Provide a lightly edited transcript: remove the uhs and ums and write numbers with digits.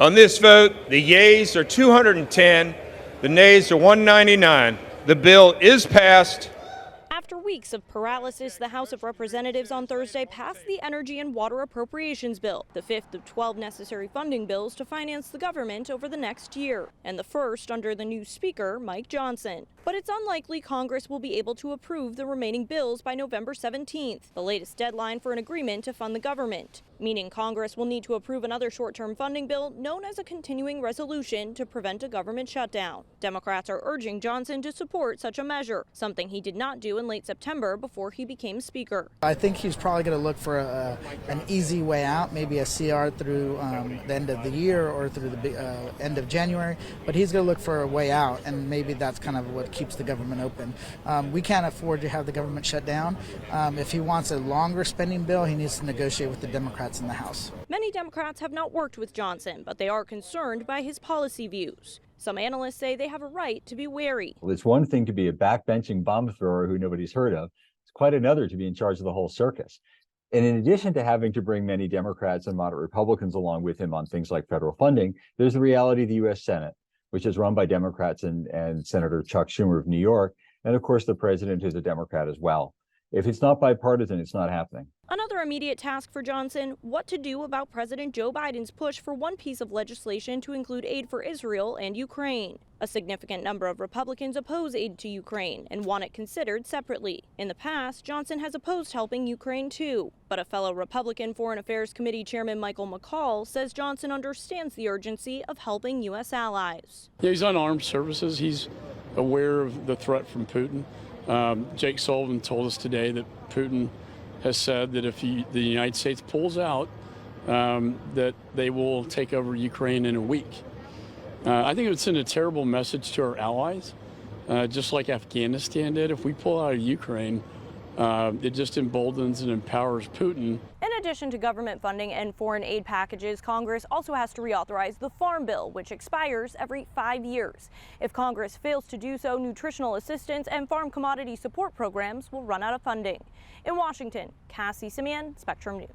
On this vote, the yeas are 210, the nays are 199. The bill is passed. After weeks of paralysis, the House of Representatives on Thursday passed the Energy and Water Appropriations Bill, the fifth of 12 necessary funding bills to finance the government over the next year, and the first under the new Speaker, Mike Johnson. But it's unlikely Congress will be able to approve the remaining bills by November 17th, the latest deadline for an agreement to fund the government, meaning Congress will need to approve another short-term funding bill known as a continuing resolution to prevent a government shutdown. Democrats are urging Johnson to support such a measure, something he did not do in late September before he became Speaker. I think he's probably going to look for an easy way out, maybe a CR through the end of the year or through the end of January, but he's going to look for a way out, and maybe that's kind of what keeps the government open. We can't afford to have the government shut down. If he wants a longer spending bill, he needs to negotiate with the Democrats in the House. Many Democrats have not worked with Johnson, but they are concerned by his policy views. Some analysts say they have a right to be wary. Well, it's one thing to be a backbenching bomb thrower who nobody's heard of. It's quite another to be in charge of the whole circus. And in addition to having to bring many Democrats and moderate Republicans along with him on things like federal funding, there's the reality of the U.S. Senate, which is run by Democrats and Senator Chuck Schumer of New York. And of course, the president is a Democrat as well. If it's not bipartisan, it's not happening. Another immediate task for Johnson, what to do about President Joe Biden's push for one piece of legislation to include aid for Israel and Ukraine. A significant number of Republicans oppose aid to Ukraine and want it considered separately. In the past, Johnson has opposed helping Ukraine too. But a fellow Republican Foreign Affairs Committee Chairman Michael McCall says Johnson understands the urgency of helping U.S. allies. Yeah, he's on armed services. He's aware of the threat from Putin. Jake Sullivan told us today that Putin has said that if the United States pulls out, that they will take over Ukraine in a week. I think it would send a terrible message to our allies, just like Afghanistan did. If we pull out of Ukraine, it just emboldens and empowers Putin. In addition to government funding and foreign aid packages, Congress also has to reauthorize the Farm Bill, which expires every 5 years. If Congress fails to do so, nutritional assistance and farm commodity support programs will run out of funding. In Washington, Cassie Simeon, Spectrum News.